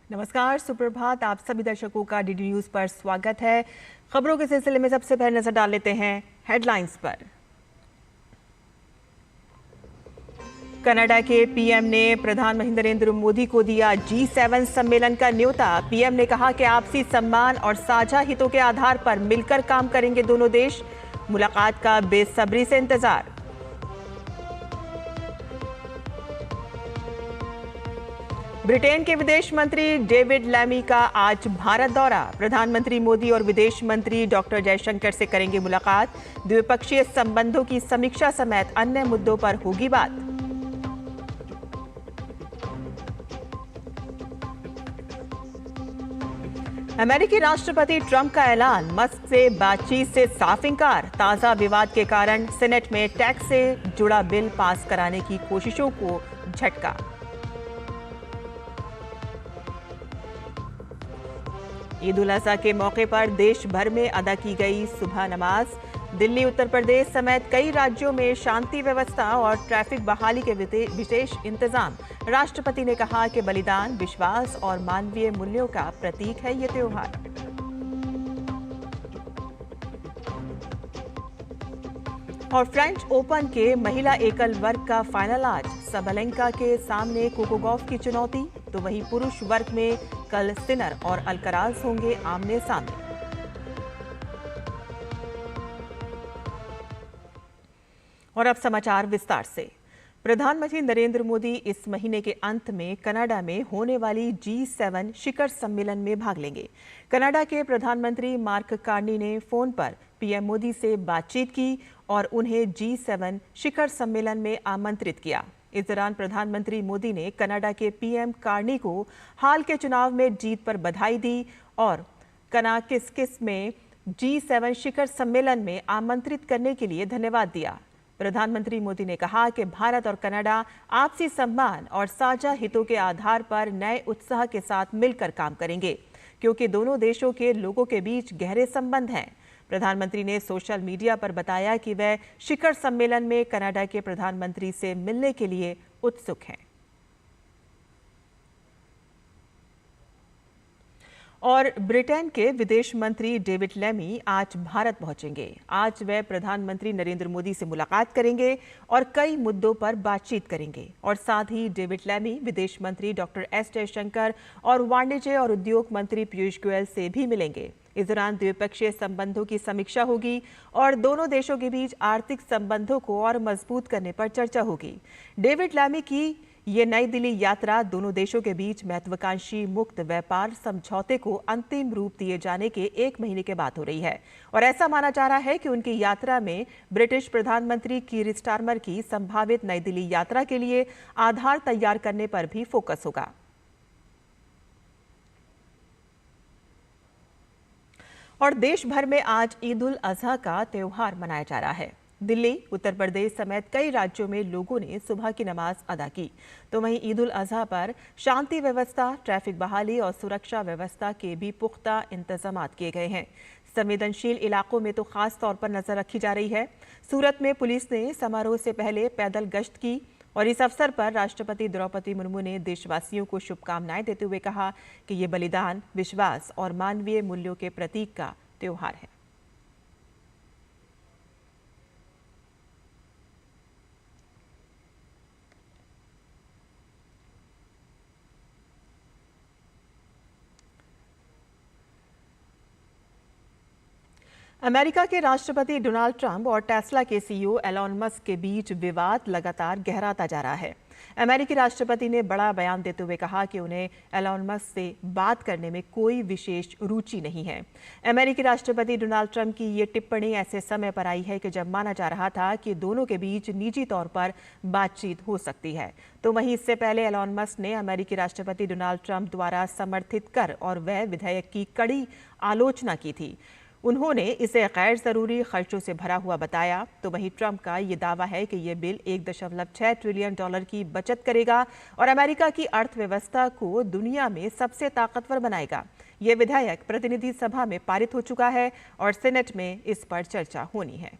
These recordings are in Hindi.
नमस्कार, सुप्रभात। आप सभी दर्शकों का डीडी न्यूज पर स्वागत है। खबरों के सिलसिले में सबसे पहले नजर डाल लेते हैं हेडलाइंस पर। कनाडा के पीएम ने प्रधानमंत्री नरेंद्र मोदी को दिया G7 सम्मेलन का न्योता। पीएम ने कहा कि आपसी सम्मान और साझा हितों के आधार पर मिलकर काम करेंगे दोनों देश। मुलाकात का बेसब्री से इंतजार। ब्रिटेन के विदेश मंत्री डेविड लैमी का आज भारत दौरा। प्रधानमंत्री मोदी और विदेश मंत्री डॉक्टर जयशंकर से करेंगे मुलाकात। द्विपक्षीय संबंधों की समीक्षा समेत अन्य मुद्दों पर होगी बात। अमेरिकी राष्ट्रपति ट्रंप का ऐलान, मस्क से बातचीत से साफ इंकार। ताजा विवाद के कारण सीनेट में टैक्स से जुड़ा बिल पास कराने की कोशिशों को झटका। ईद उल अजहा के मौके पर देश भर में अदा की गई सुबह नमाज। दिल्ली, उत्तर प्रदेश समेत कई राज्यों में शांति व्यवस्था और ट्रैफिक बहाली के विशेष इंतजाम। राष्ट्रपति ने कहा कि बलिदान, विश्वास और मानवीय मूल्यों का प्रतीक है ये त्योहार। और फ्रेंच ओपन के महिला एकल वर्ग का फाइनल आज। सबलेंका के सामने कोकोगॉफ की चुनौती। तो वहीं पुरुष वर्ग में कल सिनर और अल्कराज होंगे आमने सामने। और अब समाचार विस्तार से। प्रधानमंत्री नरेंद्र मोदी इस महीने के अंत में कनाडा में होने वाली G7 शिखर सम्मेलन में भाग लेंगे। कनाडा के प्रधानमंत्री मार्क कार्नी ने फोन पर पीएम मोदी से बातचीत की और उन्हें G7 शिखर सम्मेलन में आमंत्रित किया। इस दौरान प्रधानमंत्री मोदी ने कनाडा के पीएम कार्नी को हाल के चुनाव में जीत पर बधाई दी और कनाकिस्किस में G7 शिखर सम्मेलन में आमंत्रित करने के लिए धन्यवाद दिया। प्रधानमंत्री मोदी ने कहा कि भारत और कनाडा आपसी सम्मान और साझा हितों के आधार पर नए उत्साह के साथ मिलकर काम करेंगे, क्योंकि दोनों देशों के लोगों के बीच गहरे संबंध हैं। प्रधानमंत्री ने सोशल मीडिया पर बताया कि वह शिखर सम्मेलन में कनाडा के प्रधानमंत्री से मिलने के लिए उत्सुक हैं। और ब्रिटेन के विदेश मंत्री डेविड लैमी आज भारत पहुंचेंगे। आज वे प्रधानमंत्री नरेंद्र मोदी से मुलाकात करेंगे और कई मुद्दों पर बातचीत करेंगे। और साथ ही डेविड लैमी विदेश मंत्री डॉक्टर एस जयशंकर और वाणिज्य और उद्योग मंत्री पीयूष गोयल से भी मिलेंगे। इस दौरान द्विपक्षीय संबंधों की समीक्षा होगी और दोनों देशों के बीच आर्थिक संबंधों को और मजबूत करने पर चर्चा होगी। डेविड लैमी की ये नई दिल्ली यात्रा दोनों देशों के बीच महत्वाकांक्षी मुक्त व्यापार समझौते को अंतिम रूप दिए जाने के 1 महीने के बाद हो रही है। और ऐसा माना जा रहा है कि उनकी यात्रा में ब्रिटिश प्रधानमंत्री कीर स्टारमर की संभावित नई दिल्ली यात्रा के लिए आधार तैयार करने पर भी फोकस होगा। और देश भर में आज ईद उल अजहा का त्योहार मनाया जा रहा है। दिल्ली, उत्तर प्रदेश समेत कई राज्यों में लोगों ने सुबह की नमाज अदा की। तो वहीं ईद उल अजहा पर शांति व्यवस्था, ट्रैफिक बहाली और सुरक्षा व्यवस्था के भी पुख्ता इंतजाम किए गए हैं। संवेदनशील इलाकों में तो खास तौर पर नजर रखी जा रही है। सूरत में पुलिस ने समारोह से पहले पैदल गश्त की और इस अवसर पर राष्ट्रपति द्रौपदी मुर्मू ने देशवासियों को शुभकामनाएं देते हुए कहा कि ये बलिदान, विश्वास और मानवीय मूल्यों के प्रतीक का त्योहार है। अमेरिका के राष्ट्रपति डोनाल्ड ट्रंप और टेस्ला के सीईओ एलॉन मस्क के बीच विवाद लगातार गहराता जा रहा है। अमेरिकी राष्ट्रपति ने बड़ा बयान देते हुए कहा कि उन्हें एलॉन मस्क से बात करने में कोई विशेष रुचि नहीं है। अमेरिकी राष्ट्रपति डोनाल्ड ट्रंप की ये टिप्पणी ऐसे समय पर आई है कि जब माना जा रहा था कि दोनों के बीच निजी तौर पर बातचीत हो सकती है। तो वहीं इससे पहले एलॉन मस्क ने अमेरिकी राष्ट्रपति डोनाल्ड ट्रंप द्वारा समर्थित कर और वह विधेयक की कड़ी आलोचना की थी। उन्होंने इसे गैर जरूरी खर्चों से भरा हुआ बताया। तो वहीं ट्रंप का ये दावा है कि यह बिल $1.6 ट्रिलियन की बचत करेगा और अमेरिका की अर्थव्यवस्था को दुनिया में सबसे ताकतवर बनाएगा। यह विधेयक प्रतिनिधि सभा में पारित हो चुका है और सीनेट में इस पर चर्चा होनी है।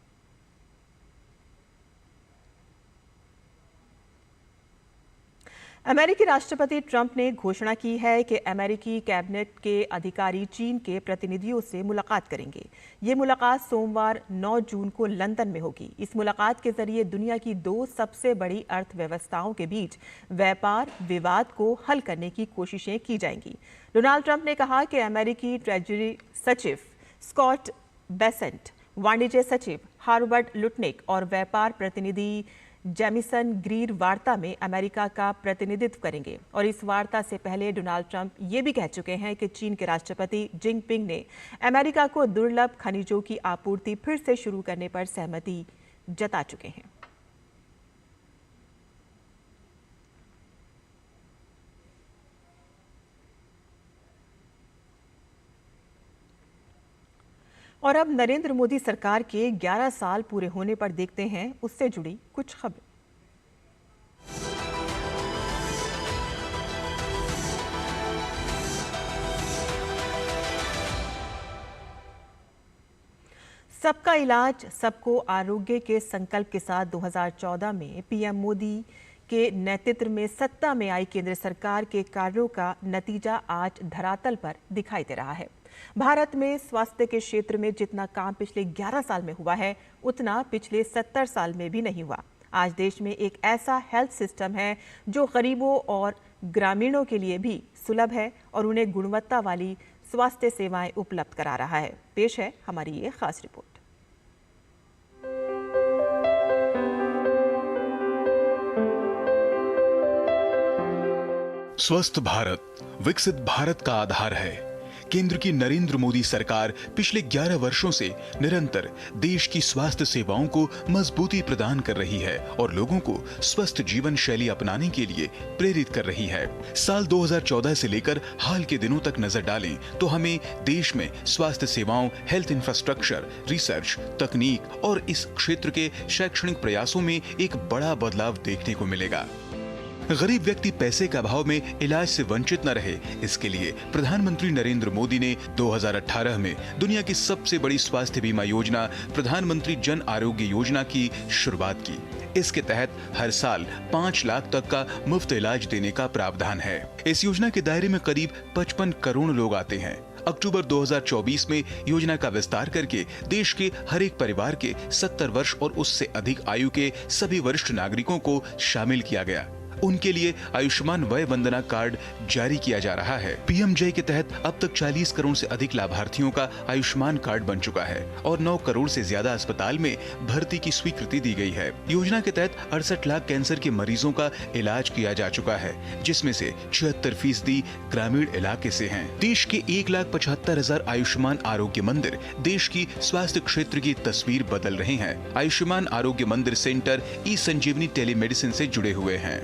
अमेरिकी राष्ट्रपति ट्रंप ने घोषणा की है कि अमेरिकी कैबिनेट के अधिकारी चीन के प्रतिनिधियों से मुलाकात करेंगे। ये मुलाकात सोमवार 9 जून को लंदन में होगी। इस मुलाकात के जरिए दुनिया की 2 सबसे बड़ी अर्थव्यवस्थाओं के बीच व्यापार विवाद को हल करने की कोशिशें की जाएंगी। डोनाल्ड ट्रंप ने कहा कि अमेरिकी ट्रेजरी सचिव स्कॉट बेसेंट, वाणिज्य सचिव हर्बर्ट लुटनिक और व्यापार प्रतिनिधि जेमिसन ग्रीर वार्ता में अमेरिका का प्रतिनिधित्व करेंगे। और इस वार्ता से पहले डोनाल्ड ट्रंप ये भी कह चुके हैं कि चीन के राष्ट्रपति जिनपिंग ने अमेरिका को दुर्लभ खनिजों की आपूर्ति फिर से शुरू करने पर सहमति जता चुके हैं। और अब नरेंद्र मोदी सरकार के 11 साल पूरे होने पर देखते हैं उससे जुड़ी कुछ खबरें। सबका इलाज सबको आरोग्य के संकल्प के साथ 2014 में पीएम मोदी के नेतृत्व में सत्ता में आई केंद्र सरकार के कार्यों का नतीजा आज धरातल पर दिखाई दे रहा है। भारत में स्वास्थ्य के क्षेत्र में जितना काम पिछले 11 साल में हुआ है, उतना पिछले 70 साल में भी नहीं हुआ। आज देश में एक ऐसा हेल्थ सिस्टम है जो गरीबों और ग्रामीणों के लिए भी सुलभ है और उन्हें गुणवत्ता वाली स्वास्थ्य सेवाएं उपलब्ध करा रहा है। पेश है हमारी ये खास रिपोर्ट। स्वस्थ भारत विकसित भारत का आधार है। केंद्र की नरेंद्र मोदी सरकार पिछले 11 वर्षों से निरंतर देश की स्वास्थ्य सेवाओं को मजबूती प्रदान कर रही है और लोगों को स्वस्थ जीवन शैली अपनाने के लिए प्रेरित कर रही है। साल 2014 से लेकर हाल के दिनों तक नजर डालें तो हमें देश में स्वास्थ्य सेवाओं, हेल्थ इंफ्रास्ट्रक्चर, रिसर्च, तकनीक और इस क्षेत्र के शैक्षणिक प्रयासों में एक बड़ा बदलाव देखने को मिलेगा। गरीब व्यक्ति पैसे के अभाव में इलाज से वंचित न रहे, इसके लिए प्रधानमंत्री नरेंद्र मोदी ने 2018 में दुनिया की सबसे बड़ी स्वास्थ्य बीमा योजना प्रधानमंत्री जन आरोग्य योजना की शुरुआत की। इसके तहत हर साल 5 लाख तक का मुफ्त इलाज देने का प्रावधान है। इस योजना के दायरे में करीब 55 करोड़ लोग आते हैं। अक्टूबर 2024 में योजना का विस्तार करके देश के हर एक परिवार के 70 वर्ष और उससे अधिक आयु के सभी वरिष्ठ नागरिकों को शामिल किया गया। उनके लिए आयुष्मान वय वंदना कार्ड जारी किया जा रहा है। पीएमजे के तहत अब तक 40 करोड़ से अधिक लाभार्थियों का आयुष्मान कार्ड बन चुका है और 9 करोड़ से ज्यादा अस्पताल में भर्ती की स्वीकृति दी गई है। योजना के तहत 68 लाख कैंसर के मरीजों का इलाज किया जा चुका है, जिसमें से 76% ग्रामीण इलाके से हैं। देश के 1,75,000 आयुष्मान आरोग्य मंदिर देश की स्वास्थ्य क्षेत्र की तस्वीर बदल रहे हैं। आयुष्मान आरोग्य मंदिर सेंटर ई संजीवनी टेलीमेडिसिन से जुड़े हुए हैं।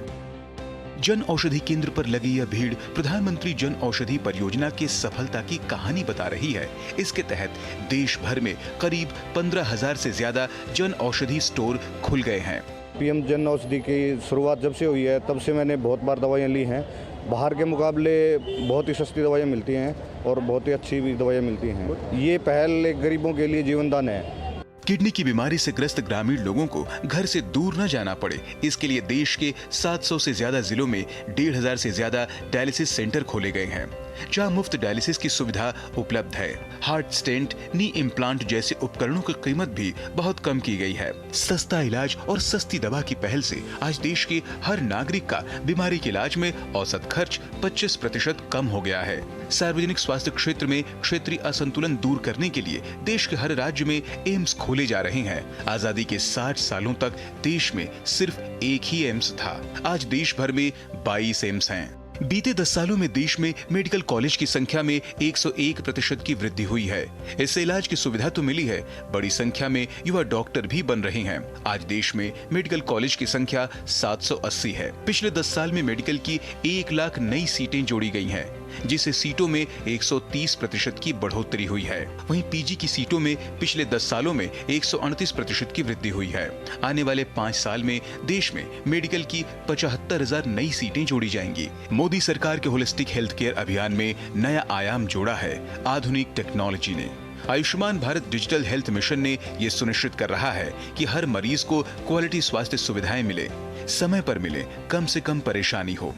जन औषधि केंद्र पर लगी यह भीड़ प्रधानमंत्री जन औषधि परियोजना की सफलता की कहानी बता रही है। इसके तहत देश भर में करीब 15,000 से ज्यादा जन औषधि स्टोर खुल गए हैं। पीएम जन औषधि की शुरुआत जब से हुई है तब से मैंने बहुत बार दवाइयाँ ली हैं। बाहर के मुकाबले बहुत ही सस्ती दवाइयाँ मिलती हैं और बहुत ही अच्छी भी दवाइयाँ मिलती हैं। ये पहल एक गरीबों के लिए जीवनदान है। किडनी की बीमारी से ग्रस्त ग्रामीण लोगों को घर से दूर न जाना पड़े, इसके लिए देश के 700 से ज्यादा जिलों में 1,500 से ज्यादा डायलिसिस सेंटर खोले गए हैं, जहां मुफ्त डायलिसिस की सुविधा उपलब्ध है। हार्ट स्टेंट, नी इम्प्लांट जैसे उपकरणों की कीमत भी बहुत कम की गई है। सस्ता इलाज और सस्ती दवा की पहल से आज देश के हर नागरिक का बीमारी के इलाज में औसत खर्च 25% कम हो गया है। सार्वजनिक स्वास्थ्य क्षेत्र में क्षेत्रीय असंतुलन दूर करने के लिए देश के हर राज्य में एम्स खोले जा रहे हैं। आजादी के 60 सालों तक देश में सिर्फ एक ही एम्स था, आज देश भर में 22 एम्स हैं। बीते 10 सालों में देश में मेडिकल कॉलेज की संख्या में 101% की वृद्धि हुई है। इससे इलाज की सुविधा तो मिली है, बड़ी संख्या में युवा डॉक्टर भी बन रहे हैं। आज देश में मेडिकल कॉलेज की संख्या 780 है। पिछले 10 साल में मेडिकल की 1 लाख नई सीटें जोड़ी गई हैं, जिससे सीटों में 130% की बढ़ोतरी हुई है। वहीं पीजी की सीटों में पिछले 10 सालों में 138% की वृद्धि हुई है। आने वाले 5 साल में देश में मेडिकल की 75,000 नई सीटें जोड़ी जाएंगी। मोदी सरकार के होलिस्टिक हेल्थ केयर अभियान में नया आयाम जोड़ा है आधुनिक टेक्नोलॉजी ने। Ayushman Bharat digital health mission ने ये सुनिश्चित कर रहा है कि हर मरीज को क्वालिटी स्वास्थ्य सुविधाएं मिले, समय पर मिले, कम से कम परेशानी हो।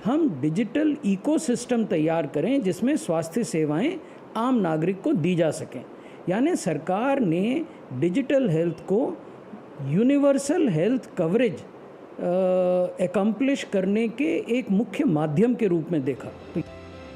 हम डिजिटल इकोसिस्टम तैयार करें जिसमें स्वास्थ्य सेवाएं आम नागरिक को दी जा सकें। यानी सरकार ने डिजिटल हेल्थ को यूनिवर्सल हेल्थ कवरेज एकम्प्लिश करने के एक मुख्य माध्यम के रूप में देखा।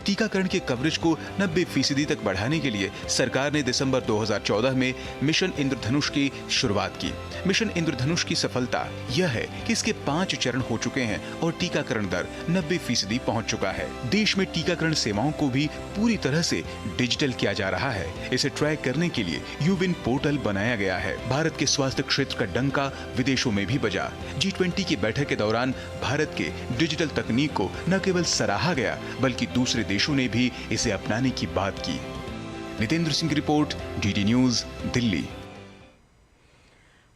टीकाकरण के कवरेज को 90% तक बढ़ाने के लिए सरकार ने दिसंबर 2014 में मिशन इंद्रधनुष की शुरुआत की। मिशन इंद्रधनुष की सफलता यह है कि इसके 5 चरण हो चुके हैं और टीकाकरण दर 90% पहुंच चुका है। देश में टीकाकरण सेवाओं को भी पूरी तरह से डिजिटल किया जा रहा है। इसे ट्रैक करने के लिए यूविन पोर्टल बनाया गया है। भारत के स्वास्थ्य क्षेत्र का डंका विदेशों में भी बजा। G20 की बैठक के दौरान भारत के डिजिटल तकनीक को न केवल सराहा गया बल्कि दूसरे देशों ने भी इसे अपनाने की बात की। नितेंद्र सिंह की रिपोर्ट, DD न्यूज, दिल्ली।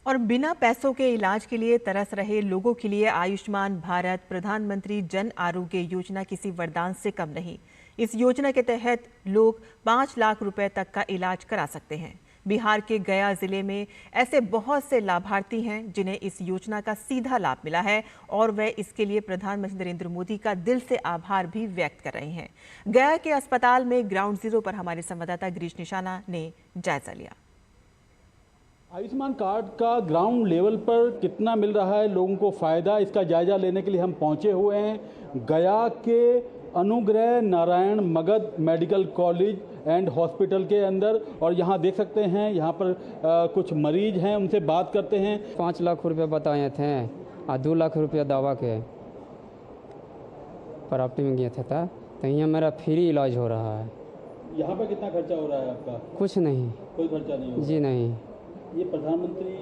और बिना पैसों के इलाज के लिए तरस रहे लोगों के लिए आयुष्मान भारत प्रधानमंत्री जन आरोग्य योजना किसी वरदान से कम नहीं। इस योजना के तहत लोग 5 लाख रुपए तक का इलाज करा सकते हैं। बिहार के गया जिले में ऐसे बहुत से लाभार्थी हैं जिन्हें इस योजना का सीधा लाभ मिला है और वे इसके लिए प्रधानमंत्री नरेंद्र मोदी का दिल से आभार भी व्यक्त कर रहे हैं। गया के अस्पताल में ग्राउंड जीरो पर हमारे संवाददाता गिरीश निशाना ने जायजा लिया। आयुष्मान कार्ड का ग्राउंड लेवल पर कितना मिल रहा है लोगों को फ़ायदा, इसका जायजा लेने के लिए हम पहुंचे हुए हैं गया के Anugrah Narayan Magadh medical college and hospital के अंदर। और यहाँ देख सकते हैं यहाँ पर कुछ मरीज हैं, उनसे बात करते हैं। 5 लाख रुपये बताए थे और 2 लाख रुपया दवा के प्राप्ति में गया था, तो यहाँ मेरा फ्री इलाज हो रहा है। यहाँ पर कितना खर्चा हो रहा है आपका? कुछ नहीं, कोई खर्चा नहीं होगा? जी नहीं। ये प्रधानमंत्री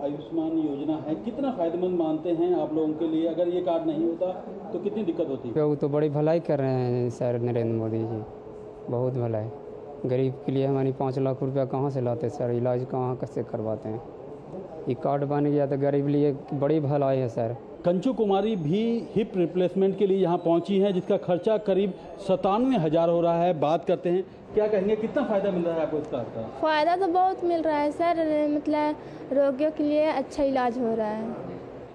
आयुष्मान योजना है, कितना फायदेमंद मानते हैं आप लोगों के लिए? अगर ये कार्ड नहीं होता तो कितनी दिक्कत होती? वो तो बड़ी भलाई कर रहे हैं सर नरेंद्र मोदी जी, बहुत भलाई। गरीब के लिए हमारी 5 लाख रुपया कहाँ से लाते सर, इलाज कहाँ कैसे करवाते हैं? ये कार्ड बन गया तो गरीब लिए बड़ी भलाई है सर। कंचू कुमारी भी हिप रिप्लेसमेंट के लिए यहाँ पहुँची हैं, जिसका खर्चा करीब 97,000 हो रहा है। बात करते हैं, क्या कहेंगे, कितना फ़ायदा मिल रहा है आपको इस कार्ड का? फ़ायदा तो बहुत मिल रहा है सर, मतलब रोगियों के लिए अच्छा इलाज हो रहा है।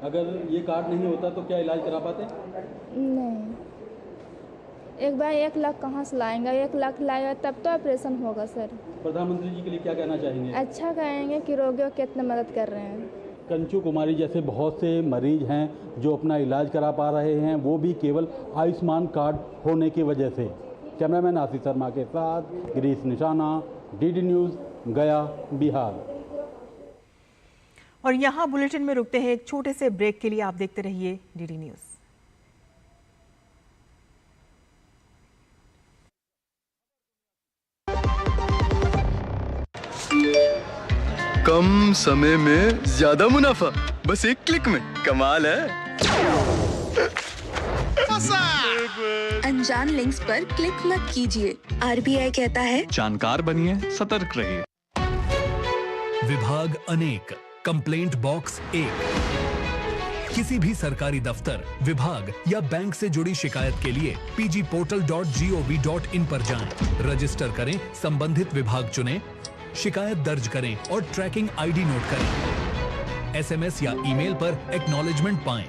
अगर ये कार्ड नहीं होता तो क्या इलाज करा पाते? नहीं, एक बार 1 लाख कहाँ से लाएंगे? 1 लाख लाएगा तब तो ऑपरेशन होगा सर। प्रधानमंत्री जी के लिए क्या कहना चाहेंगे? अच्छा कहेंगे कि रोगियों की इतना मदद कर रहे हैं। कंचू कुमारी जैसे बहुत से मरीज हैं जो अपना इलाज करा पा रहे हैं, वो भी केवल आयुष्मान कार्ड होने की वजह से। कैमरामैन आशीष शर्मा के साथ गिरीश निशाना, DD न्यूज़, गया, बिहार। और यहाँ बुलेटिन में रुकते हैं एक छोटे से ब्रेक के लिए। आप देखते रहिए DD न्यूज़। कम समय में ज्यादा मुनाफा, बस एक क्लिक में, कमाल है। अनजान लिंक्स पर क्लिक मत कीजिए। RBI कहता है जानकार बनिए, सतर्क रहिए। विभाग अनेक, कंप्लेंट बॉक्स 1। किसी भी सरकारी दफ्तर, विभाग या बैंक से जुड़ी शिकायत के लिए pgportal.gov.in पर जाएं, रजिस्टर करें, संबंधित विभाग चुनें, शिकायत दर्ज करें और ट्रैकिंग ID नोट करें। SMS या ईमेल पर एक्नॉलेजमेंट पाएं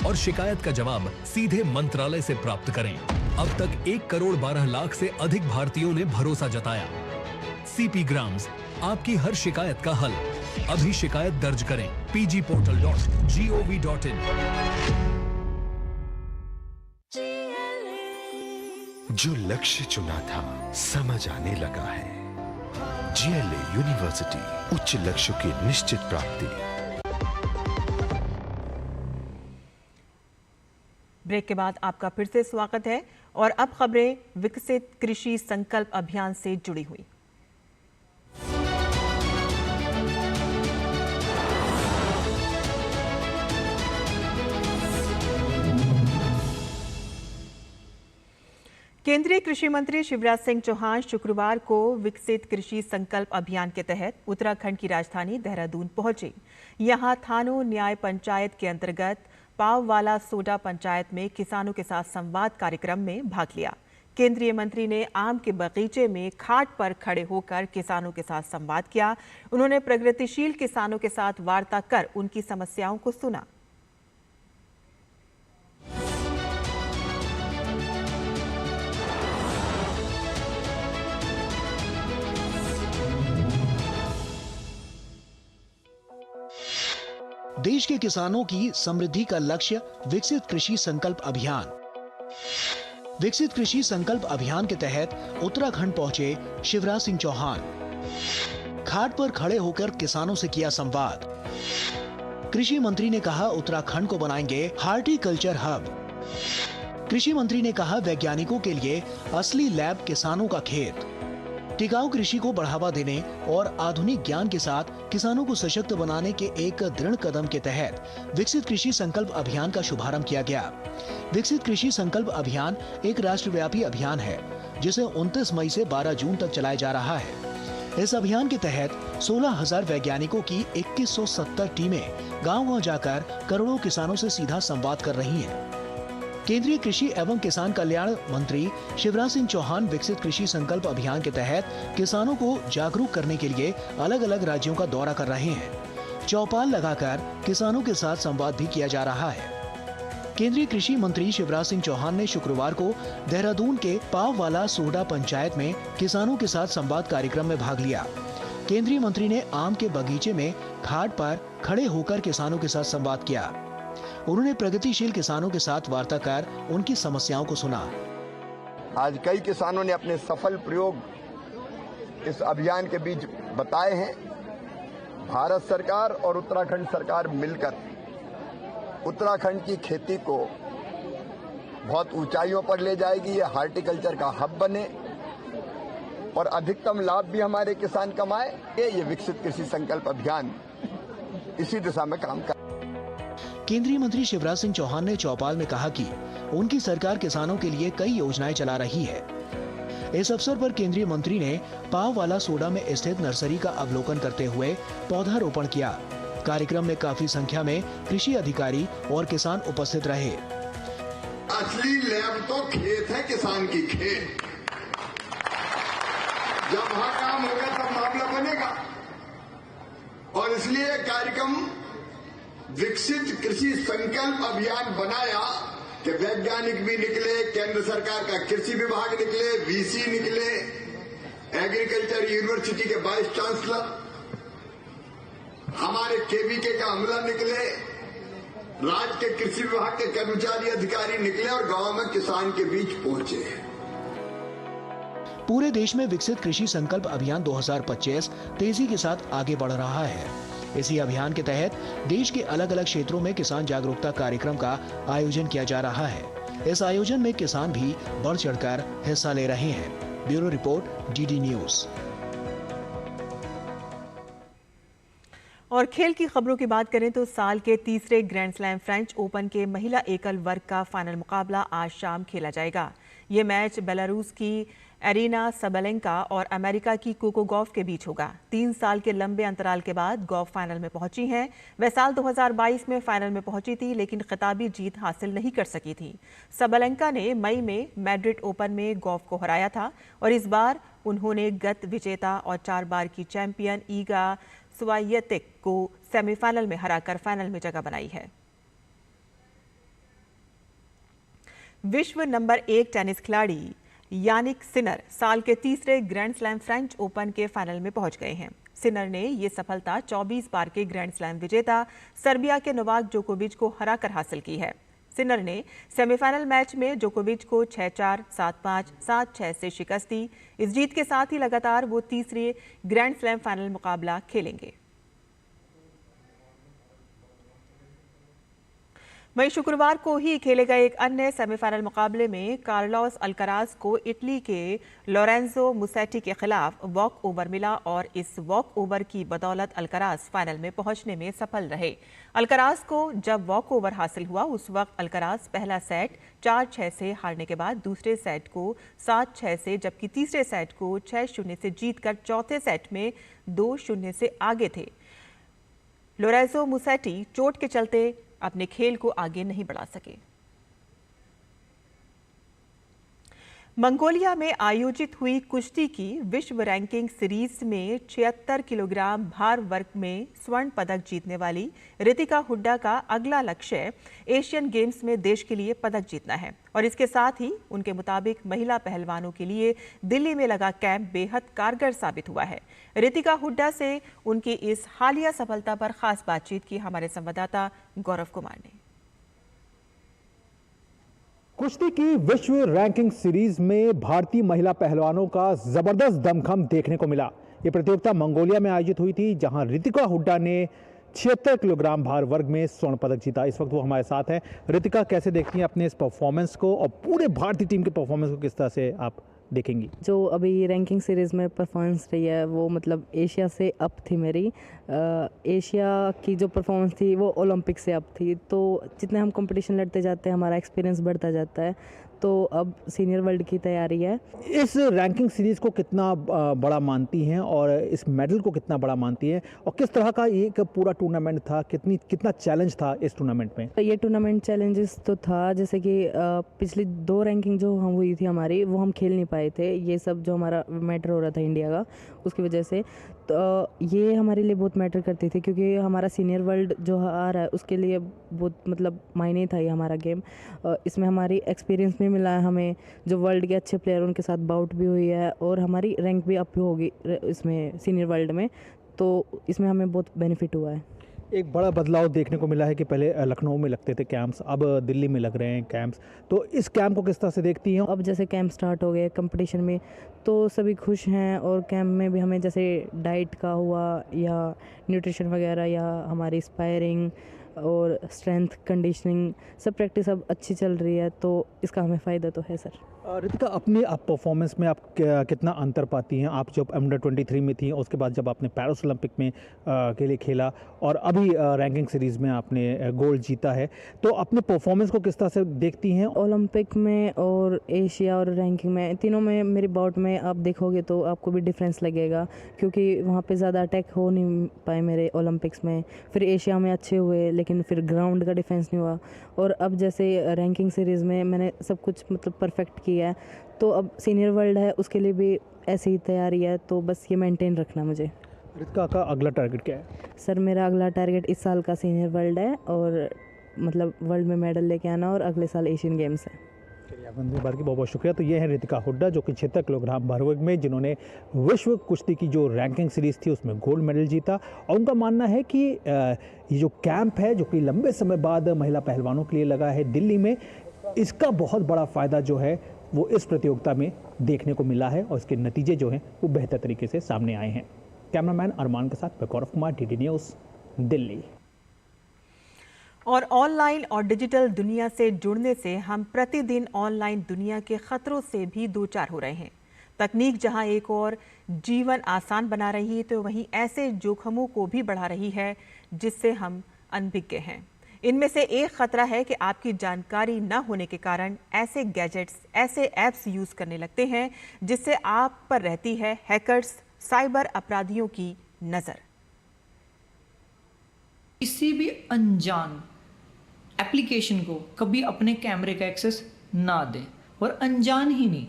और शिकायत का जवाब सीधे मंत्रालय से प्राप्त करें। अब तक 1 करोड़ 12 लाख से अधिक भारतीयों ने भरोसा जताया। CP ग्राम्स, आपकी हर शिकायत का हल। अभी शिकायत दर्ज करें pgportal.gov.in। जो लक्ष्य चुना था समझ आने लगा है। GLA यूनिवर्सिटी, उच्च लक्ष्य की निश्चित प्राप्ति। ब्रेक के बाद आपका फिर से स्वागत है और अब खबरें विकसित कृषि संकल्प अभियान से जुड़ी हुई। केंद्रीय कृषि मंत्री शिवराज सिंह चौहान शुक्रवार को विकसित कृषि संकल्प अभियान के तहत उत्तराखंड की राजधानी देहरादून पहुंचे। यहां थानो न्याय पंचायत के अंतर्गत पाववाला सोडा पंचायत में किसानों के साथ संवाद कार्यक्रम में भाग लिया। केंद्रीय मंत्री ने आम के बगीचे में खाट पर खड़े होकर किसानों के साथ संवाद किया। उन्होंने प्रगतिशील किसानों के साथ वार्ता कर उनकी समस्याओं को सुना। देश के किसानों की समृद्धि का लक्ष्य विकसित कृषि संकल्प अभियान। विकसित कृषि संकल्प अभियान के तहत उत्तराखंड पहुंचे शिवराज सिंह चौहान। घाट पर खड़े होकर किसानों से किया संवाद। कृषि मंत्री ने कहा उत्तराखंड को बनाएंगे हार्टिकल्चर हब। कृषि मंत्री ने कहा वैज्ञानिकों के लिए असली लैब किसानों का खेत। टिकाऊ कृषि को बढ़ावा देने और आधुनिक ज्ञान के साथ किसानों को सशक्त बनाने के एक दृढ़ कदम के तहत विकसित कृषि संकल्प अभियान का शुभारंभ किया गया। विकसित कृषि संकल्प अभियान एक राष्ट्रव्यापी अभियान है जिसे 29 मई से 12 जून तक चलाया जा रहा है। इस अभियान के तहत 16,000 वैज्ञानिकों की 2170 टीमें गाँव-गाँव जाकर करोड़ों किसानों से सीधा संवाद कर रही हैं। केंद्रीय कृषि एवं किसान कल्याण मंत्री शिवराज सिंह चौहान विकसित कृषि संकल्प अभियान के तहत किसानों को जागरूक करने के लिए अलग अलग राज्यों का दौरा कर रहे हैं। चौपाल लगाकर किसानों के साथ संवाद भी किया जा रहा है। केंद्रीय कृषि मंत्री शिवराज सिंह चौहान ने शुक्रवार को देहरादून के पाववाला सोहडा पंचायत में किसानों के साथ संवाद कार्यक्रम में भाग लिया। केंद्रीय मंत्री ने आम के बगीचे में घाट पर खड़े होकर किसानों के साथ संवाद किया। उन्होंने प्रगतिशील किसानों के साथ वार्ता कर उनकी समस्याओं को सुना। आज कई किसानों ने अपने सफल प्रयोग इस अभियान के बीच बताए हैं। भारत सरकार और उत्तराखंड सरकार मिलकर उत्तराखंड की खेती को बहुत ऊंचाइयों पर ले जाएगी। ये हार्टिकल्चर का हब बने और अधिकतम लाभ भी हमारे किसान कमाए। ये विकसित कृषि संकल्प अभियान इसी दिशा में काम कर। केंद्रीय मंत्री शिवराज सिंह चौहान ने चौपाल में कहा कि उनकी सरकार किसानों के लिए कई योजनाएं चला रही है। इस अवसर पर केंद्रीय मंत्री ने पाववाला सोडा में स्थित नर्सरी का अवलोकन करते हुए पौधारोपण किया। कार्यक्रम में काफी संख्या में कृषि अधिकारी और किसान उपस्थित रहे। असली लैब तो खेत है, किसान की खेत। जब वहां काम होगा तब मामला बनेगा। और इसलिए कार्यक्रम विकसित कृषि संकल्प अभियान बनाया कि वैज्ञानिक भी निकले, केंद्र सरकार का कृषि विभाग निकले, वीसी निकले, एग्रीकल्चर यूनिवर्सिटी के वाइस चांसलर, हमारे केवीके का अमला निकले, राज्य के कृषि विभाग के कर्मचारी अधिकारी निकले और गांव में किसान के बीच पहुंचे। पूरे देश में विकसित कृषि संकल्प अभियान 2025 तेजी के साथ आगे बढ़ रहा है। इसी अभियान के तहत देश के अलग अलग क्षेत्रों में किसान जागरूकता कार्यक्रम का आयोजन किया जा रहा है। इस आयोजन में किसान भी बढ़ चढ़कर हिस्सा ले रहे हैं। Bureau report, DD news. और खेल की खबरों की बात करें तो साल के तीसरे ग्रैंड स्लैम फ्रेंच ओपन के महिला एकल वर्ग का फाइनल मुकाबला आज शाम खेला जाएगा। ये मैच बेलारूस की एरिना सबलेंका और अमेरिका की कोको गॉफ के बीच होगा। 3 साल के लंबे अंतराल के बाद गॉफ फाइनल में पहुंची हैं। वह साल 2022 में फाइनल में पहुंची थी लेकिन खिताबी जीत हासिल नहीं कर सकी थी। सबलेंका ने मई में मैड्रिड ओपन में गॉफ को हराया था और इस बार उन्होंने गत विजेता और 4 बार की चैंपियन ईगा स्वायतेक को सेमीफाइनल में हराकर फाइनल में जगह बनाई है। विश्व नंबर 1 टेनिस खिलाड़ी यानिक सिनर साल के तीसरे ग्रैंड स्लैम फ्रेंच ओपन के फाइनल में पहुंच गए हैं। सिनर ने ये सफलता 24 बार के ग्रैंड स्लैम विजेता सर्बिया के नोवाक जोकोविच को हराकर हासिल की है। सिनर ने सेमीफाइनल मैच में जोकोविच को 6-4, 7-5, 7-6 से शिकस्त दी। इस जीत के साथ ही लगातार वो तीसरे ग्रैंड स्लैम फाइनल मुकाबला खेलेंगे। वहीं शुक्रवार को ही खेले गए एक अन्य सेमीफाइनल मुकाबले में कार्लोस अल्कराज को इटली के लोरेंजो मुसेटी के खिलाफ वॉक ओवर मिला और इस वॉक ओवर की बदौलत अल्कराज फाइनल में पहुंचने में सफल रहे। अल्कराज को जब वॉक ओवर हासिल हुआ उस वक्त अल्कराज पहला सेट 4-6 से हारने के बाद दूसरे सेट को 7-6 से जबकि तीसरे सेट को 6-0 से जीतकर चौथे सेट में 2-0 से आगे थे। लोरेंजो मुसेटी चोट के चलते अपने खेल को आगे नहीं बढ़ा सके। मंगोलिया में आयोजित हुई कुश्ती की विश्व रैंकिंग सीरीज में 76 किलोग्राम भार वर्ग में स्वर्ण पदक जीतने वाली रितिका हुड्डा का अगला लक्ष्य एशियन गेम्स में देश के लिए पदक जीतना है और इसके साथ ही उनके मुताबिक महिला पहलवानों के लिए दिल्ली में लगा कैंप बेहद कारगर साबित हुआ है। रितिका हुड्डा से उनकी इस हालिया सफलता पर खास बातचीत की हमारे संवाददाता गौरव कुमार ने। कुश्ती की विश्व रैंकिंग सीरीज में भारतीय महिला पहलवानों का जबरदस्त दमखम देखने को मिला। ये प्रतियोगिता मंगोलिया में आयोजित हुई थी, जहां रितिका हुड्डा ने 76 किलोग्राम भार वर्ग में स्वर्ण पदक जीता। इस वक्त वो हमारे साथ हैं। रितिका, कैसे देखती हैं अपने इस परफॉर्मेंस को और पूरे भारतीय टीम के परफॉर्मेंस को किस तरह से आप देखेंगी? जो अभी रैंकिंग सीरीज़ में परफॉर्मेंस रही है वो मतलब एशिया से अप थी मेरी। एशिया की जो परफॉर्मेंस थी वो ओलंपिक से अप थी। तो जितने हम कंपटीशन लड़ते जाते हैं हमारा एक्सपीरियंस बढ़ता जाता है। तो अब सीनियर वर्ल्ड की तैयारी है। इस रैंकिंग सीरीज़ को कितना बड़ा मानती हैं और इस मेडल को कितना बड़ा मानती हैं और किस तरह का एक पूरा टूर्नामेंट था, कितना चैलेंज था इस टूर्नामेंट में? तो ये टूर्नामेंट चैलेंजेस तो था, जैसे कि पिछली 2 रैंकिंग जो हम हुई थी हमारी वो हम खेल नहीं पाए थे। ये सब जो हमारा मैटर हो रहा था इंडिया का, उसकी वजह से तो ये हमारे लिए बहुत मैटर करती थी, क्योंकि हमारा सीनियर वर्ल्ड जो आ रहा है उसके लिए बहुत मतलब मायने था ये हमारा गेम। इसमें हमारी एक्सपीरियंस भी मिला है हमें, जो वर्ल्ड के अच्छे प्लेयर उनके साथ बाउट भी हुई है और हमारी रैंक भी अप होगी इसमें सीनियर वर्ल्ड में। तो इसमें हमें बहुत बेनिफिट हुआ है। एक बड़ा बदलाव देखने को मिला है कि पहले लखनऊ में लगते थे कैंप्स, अब दिल्ली में लग रहे हैं कैंप्स। तो इस कैंप को किस तरह से देखती हैं? अब जैसे कैंप स्टार्ट हो गए कंपटीशन में तो सभी खुश हैं और कैंप में भी हमें जैसे डाइट का हुआ या न्यूट्रिशन वगैरह या हमारी स्पायरिंग और स्ट्रेंथ कंडीशनिंग सब प्रैक्टिस अब अच्छी चल रही है, तो इसका हमें फ़ायदा तो है सर। रितिका, अपनी आप परफॉर्मेंस में आप कितना अंतर पाती हैं? आप जब अंडर 23 में थी और उसके बाद जब आपने पेरिस ओलंपिक में के लिए खेला और अभी रैंकिंग सीरीज़ में आपने गोल्ड जीता है, तो अपने परफॉर्मेंस को किस तरह से देखती हैं? ओलंपिक में और एशिया और रैंकिंग में तीनों में मेरी बाउट में आप देखोगे तो आपको भी डिफरेंस लगेगा, क्योंकि वहाँ पे ज़्यादा अटैक हो नहीं पाए मेरे ओलंपिक्स में। फिर एशिया में अच्छे हुए लेकिन फिर ग्राउंड का डिफेंस नहीं हुआ, और अब जैसे रैंकिंग सीरीज़ में मैंने सब कुछ मतलब परफेक्ट किया है। तो अब सीनियर वर्ल्ड है उसके लिए भी ऐसी ही तैयारी है, तो बस ये मेंटेन रखना मुझे। रितिका का अगला टारगेट क्या है? सर मेरा अगला टारगेट इस साल का सीनियर वर्ल्ड है और मतलब वर्ल्ड में मेडल लेके आना, और अगले साल एशियन गेम्स है। आपने बात की बहुत बहुत शुक्रिया। तो ये है रितिका हुड्डा, जो कि 76 किलोग्राम भार वर्ग में जिन्होंने विश्व कुश्ती की जो रैंकिंग सीरीज़ थी उसमें गोल्ड मेडल जीता। और उनका मानना है कि ये जो कैंप है जो कि लंबे समय बाद महिला पहलवानों के लिए लगा है दिल्ली में, इसका बहुत बड़ा फ़ायदा जो है वो इस प्रतियोगिता में देखने को मिला है और इसके नतीजे जो हैं वो बेहतर तरीके से सामने आए हैं। कैमरामैन अरमान के साथ मैं गौरव कुमार, DD न्यूज़, दिल्ली। और ऑनलाइन और डिजिटल दुनिया से जुड़ने से हम प्रतिदिन ऑनलाइन दुनिया के खतरों से भी दो चार हो रहे हैं। तकनीक जहां एक और जीवन आसान बना रही है, तो वहीं ऐसे जोखमों को भी बढ़ा रही है जिससे हम अनभिज्ञ हैं। इनमें से एक खतरा है कि आपकी जानकारी न होने के कारण ऐसे गैजेट्स, ऐसे ऐप्स यूज करने लगते हैं जिससे आप पर रहती है हैकर्स, साइबर अपराधियों की नजर। किसी भी अनजान एप्लीकेशन को कभी अपने कैमरे का एक्सेस ना दें, और अनजान ही नहीं।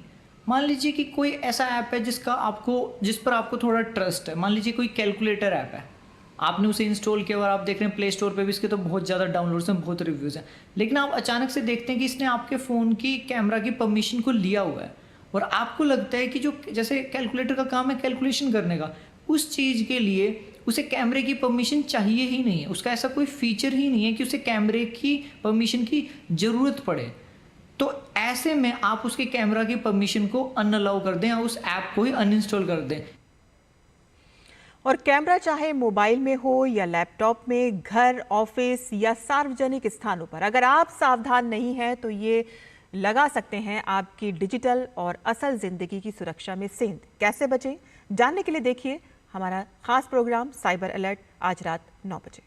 मान लीजिए कि कोई ऐसा ऐप है जिस पर आपको थोड़ा ट्रस्ट है। मान लीजिए कोई कैलकुलेटर ऐप है, आपने उसे इंस्टॉल किया और आप देख रहे हैं प्ले स्टोर पे भी इसके तो बहुत ज़्यादा डाउनलोड्स हैं, बहुत रिव्यूज़ हैं, लेकिन आप अचानक से देखते हैं कि इसने आपके फ़ोन की कैमरा की परमिशन को लिया हुआ है, और आपको लगता है कि जो जैसे कैलकुलेटर का काम है कैलकुलेशन करने का, उस चीज़ के लिए उसे कैमरे की परमिशन चाहिए ही नहीं है। उसका ऐसा कोई फीचर ही नहीं है कि उसे कैमरे की परमिशन की ज़रूरत पड़े। तो ऐसे में आप उसके कैमरा की परमिशन को अनअलाउ कर दें या उस ऐप को ही अनइंस्टॉल कर दें। और कैमरा चाहे मोबाइल में हो या लैपटॉप में, घर, ऑफिस या सार्वजनिक स्थानों पर, अगर आप सावधान नहीं हैं तो ये लगा सकते हैं आपकी डिजिटल और असल जिंदगी की सुरक्षा में सेंध। कैसे बचें, जानने के लिए देखिए हमारा खास प्रोग्राम साइबर अलर्ट आज रात 9 बजे।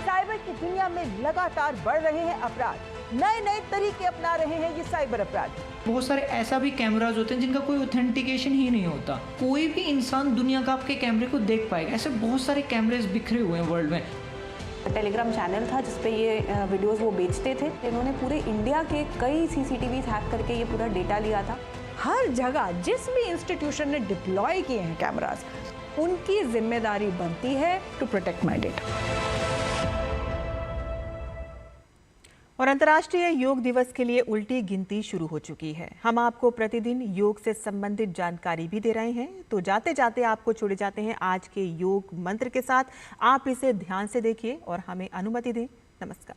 साइबर की दुनिया में लगातार बढ़ रहे हैं अपराध, नए नए तरीके अपना रहे हैं ये साइबर अपराधी। बहुत सारे ऐसा भी कैमराज होते हैं जिनका कोई ऑथेंटिकेशन ही नहीं होता। कोई भी इंसान दुनिया का आपके कैमरे को देख पाएगा। ऐसे बहुत सारे कैमरेज बिखरे हुए हैं वर्ल्ड में। टेलीग्राम चैनल था जिस पे ये वीडियोस वो बेचते थे। इन्होंने पूरे इंडिया के कई CCTV हैक करके ये पूरा डेटा लिया था। हर जगह जिस भी इंस्टीट्यूशन ने डिप्लॉय किए हैं कैमरास, उनकी जिम्मेदारी बनती है टू प्रोटेक्ट माय डेटा। और अंतर्राष्ट्रीय योग दिवस के लिए उल्टी गिनती शुरू हो चुकी है। हम आपको प्रतिदिन योग से संबंधित जानकारी भी दे रहे हैं, तो जाते जाते आपको छोड़े जाते हैं आज के योग मंत्र के साथ। आप इसे ध्यान से देखिए और हमें अनुमति दें। नमस्कार।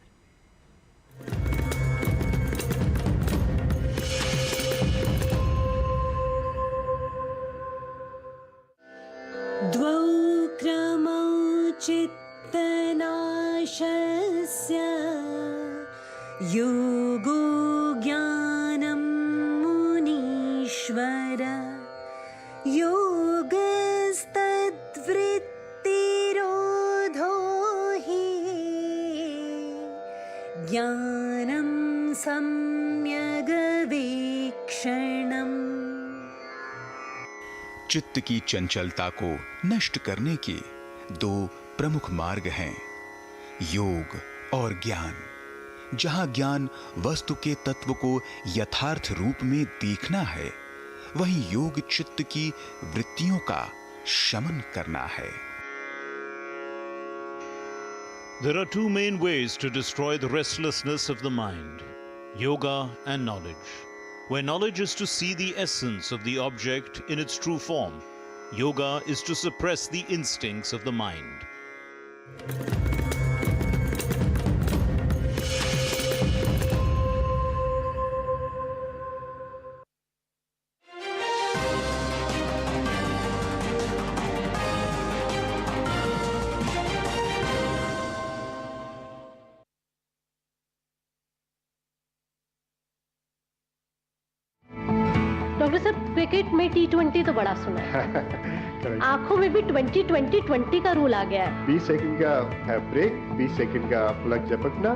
द्वौ क्रमौ चित्तनाशस्य योगो ज्ञानं मुनीश्वर योगस्तद्वृत्तिरोधो हि ज्ञानं सम्यग्वीक्षणम्। चित्त की चंचलता को नष्ट करने के दो प्रमुख मार्ग हैं, योग और ज्ञान। जहां ज्ञान वस्तु के तत्व को यथार्थ रूप में देखना है, वहीं योग चित्त की वृत्तियों का शमन करना है। There are two main ways to destroy the restlessness of the mind: yoga and knowledge. Where knowledge is to see the essence of the object in its true form, yoga is to suppress the instincts of the mind. Doctor साहब, क्रिकेट में T20 तो बड़ा सुना है। आंखों में भी 20-20-20 का रूल आ गया है। 20 सेकंड का ब्रेक, 20 सेकंड का पलक झपकना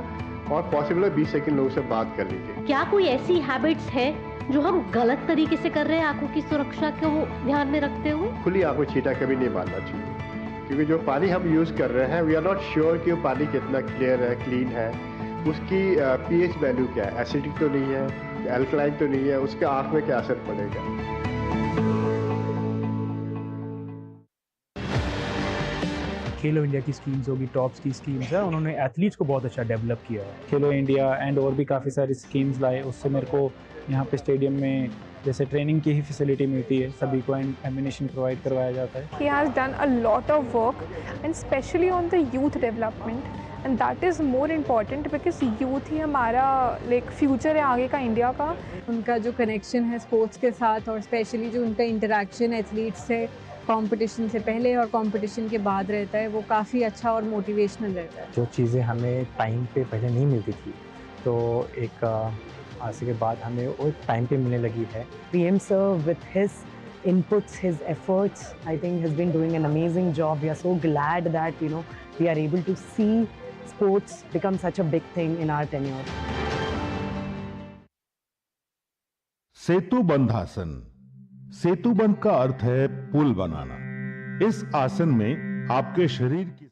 और पॉसिबल है 20 सेकंड लोगों से बात कर लीजिए। क्या कोई ऐसी हैबिट्स है जो हम गलत तरीके से कर रहे हैं आंखों की सुरक्षा को ध्यान में रखते हुए? खुली आंखों छींटा कभी नहीं मारना चाहिए, क्योंकि जो पानी हम यूज कर रहे हैं वी आर नॉट श्योर कि वो पानी कितना क्लियर है, क्लीन है, उसकी pH वैल्यू क्या है, एसिडिक तो नहीं है, एल्कलाइन तो नहीं है, उसके आंख में क्या असर पड़ेगा। खेलो इंडिया की स्कीम्स होगी, टॉप्स की स्कीम्स है, उन्होंने एथलीट्स को बहुत अच्छा डेवलप किया है। खेलो इंडिया एंड और भी काफ़ी सारी स्कीम्स लाए, उससे मेरे को यहाँ पे स्टेडियम में जैसे ट्रेनिंग की ही फैसिलिटी मिलती है, सभी को एम्यूनेशन प्रोवाइड करवाया जाता है। He has done a lot of work and especially on the youth development, and that is more important because youth ही हमारा like future है आगे का इंडिया का। उनका जो कनेक्शन है स्पोर्ट्स के साथ और स्पेशली जो उनका इंटरेक्शन एथलीट्स से कंपटीशन से पहले और कंपटीशन के बाद रहता है, वो काफ़ी अच्छा और मोटिवेशनल रहता है। जो चीज़ें हमें टाइम पे पहले नहीं मिलती थी, तो एक आज के बाद हमें वो टाइम पे मिलने लगी है। PM sir with his inputs, his efforts, I think has been doing an amazing job. We are so glad that we are able to see sports become such a big thing in our tenure. सेतु बंधासन। सेतु बंध का अर्थ है पुल बनाना। इस आसन में आपके शरीर की